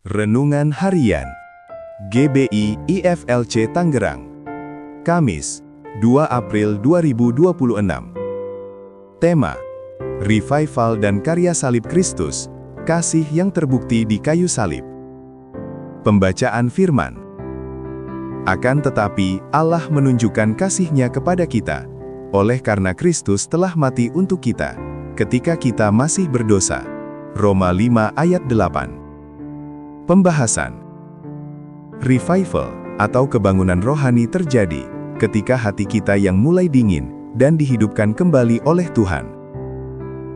Renungan Harian GBI IFLC Tangerang, Kamis, 2 April 2026. Tema: Revival dan Karya Salib Kristus, Kasih yang Terbukti di Kayu Salib. Pembacaan Firman. Akan tetapi, Allah menunjukkan kasih-Nya kepada kita, oleh karena Kristus telah mati untuk kita, ketika kita masih berdosa. Roma 5 ayat 8. Pembahasan. Revival, atau kebangunan rohani terjadi, ketika hati kita yang mulai dingin, dan dihidupkan kembali oleh Tuhan.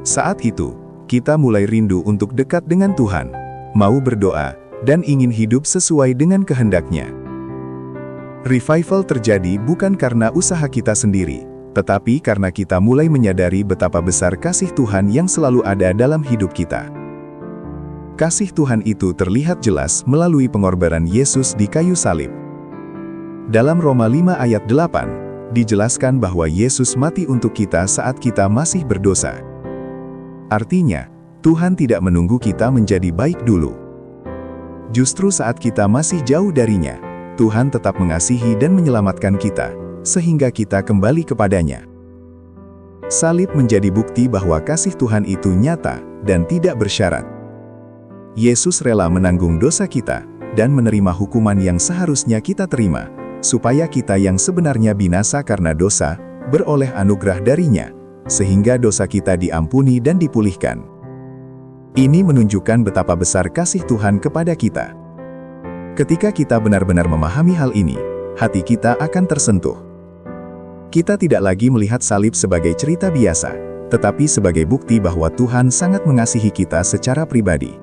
Saat itu, kita mulai rindu untuk dekat dengan Tuhan, mau berdoa, dan ingin hidup sesuai dengan kehendak-Nya. Revival terjadi bukan karena usaha kita sendiri, tetapi karena kita mulai menyadari betapa besar kasih Tuhan yang selalu ada dalam hidup kita. Kasih Tuhan itu terlihat jelas melalui pengorbanan Yesus di kayu salib. Dalam Roma 5 ayat 8, dijelaskan bahwa Yesus mati untuk kita saat kita masih berdosa. Artinya, Tuhan tidak menunggu kita menjadi baik dulu. Justru saat kita masih jauh darinya, Tuhan tetap mengasihi dan menyelamatkan kita, sehingga kita kembali kepadanya. Salib menjadi bukti bahwa kasih Tuhan itu nyata dan tidak bersyarat. Yesus rela menanggung dosa kita, dan menerima hukuman yang seharusnya kita terima, supaya kita yang sebenarnya binasa karena dosa, beroleh anugerah darinya, sehingga dosa kita diampuni dan dipulihkan. Ini menunjukkan betapa besar kasih Tuhan kepada kita. Ketika kita benar-benar memahami hal ini, hati kita akan tersentuh. Kita tidak lagi melihat salib sebagai cerita biasa, tetapi sebagai bukti bahwa Tuhan sangat mengasihi kita secara pribadi.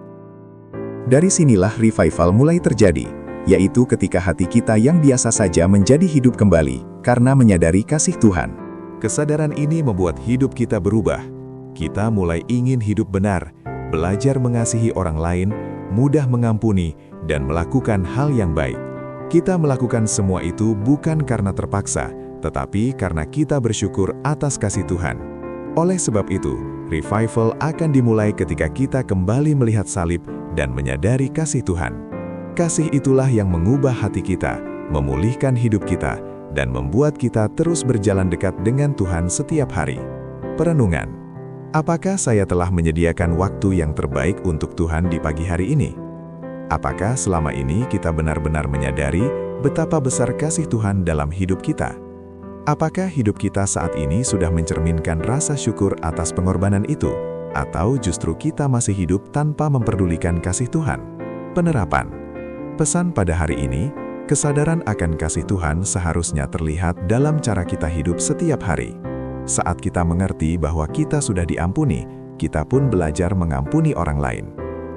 Dari sinilah revival mulai terjadi, yaitu ketika hati kita yang biasa saja menjadi hidup kembali, karena menyadari kasih Tuhan. Kesadaran ini membuat hidup kita berubah. Kita mulai ingin hidup benar, belajar mengasihi orang lain, mudah mengampuni, dan melakukan hal yang baik. Kita melakukan semua itu bukan karena terpaksa, tetapi karena kita bersyukur atas kasih Tuhan. Oleh sebab itu, revival akan dimulai ketika kita kembali melihat salib dan menyadari kasih Tuhan. Kasih itulah yang mengubah hati kita, memulihkan hidup kita, dan membuat kita terus berjalan dekat dengan Tuhan setiap hari. Perenungan. Apakah saya telah menyediakan waktu yang terbaik untuk Tuhan di pagi hari ini? Apakah selama ini kita benar-benar menyadari betapa besar kasih Tuhan dalam hidup kita? Apakah hidup kita saat ini sudah mencerminkan rasa syukur atas pengorbanan itu? Atau justru kita masih hidup tanpa memperdulikan kasih Tuhan? Penerapan. Pesan pada hari ini, kesadaran akan kasih Tuhan seharusnya terlihat dalam cara kita hidup setiap hari. Saat kita mengerti bahwa kita sudah diampuni, kita pun belajar mengampuni orang lain.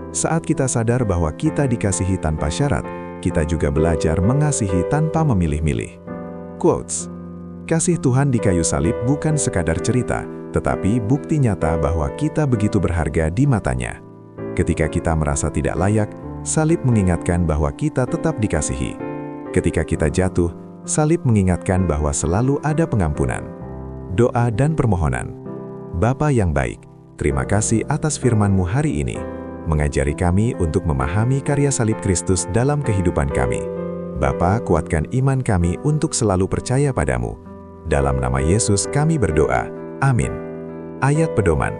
Saat kita sadar bahwa kita dikasihi tanpa syarat, kita juga belajar mengasihi tanpa memilih-milih. Quotes. Kasih Tuhan di kayu salib bukan sekadar cerita, tetapi bukti nyata bahwa kita begitu berharga di mata-Nya. Ketika kita merasa tidak layak, salib mengingatkan bahwa kita tetap dikasihi. Ketika kita jatuh, salib mengingatkan bahwa selalu ada pengampunan. Doa dan permohonan. Bapa yang baik, terima kasih atas firman-Mu hari ini, mengajari kami untuk memahami karya salib Kristus dalam kehidupan kami. Bapa, kuatkan iman kami untuk selalu percaya pada-Mu. Dalam nama Yesus kami berdoa. Amin. Ayat pedoman.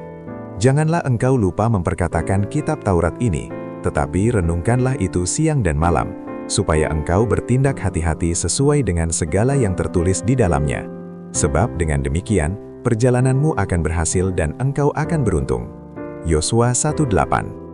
Janganlah engkau lupa memperkatakan kitab Taurat ini, tetapi renungkanlah itu siang dan malam, supaya engkau bertindak hati-hati sesuai dengan segala yang tertulis di dalamnya. Sebab dengan demikian, perjalananmu akan berhasil dan engkau akan beruntung. Yosua 1:8.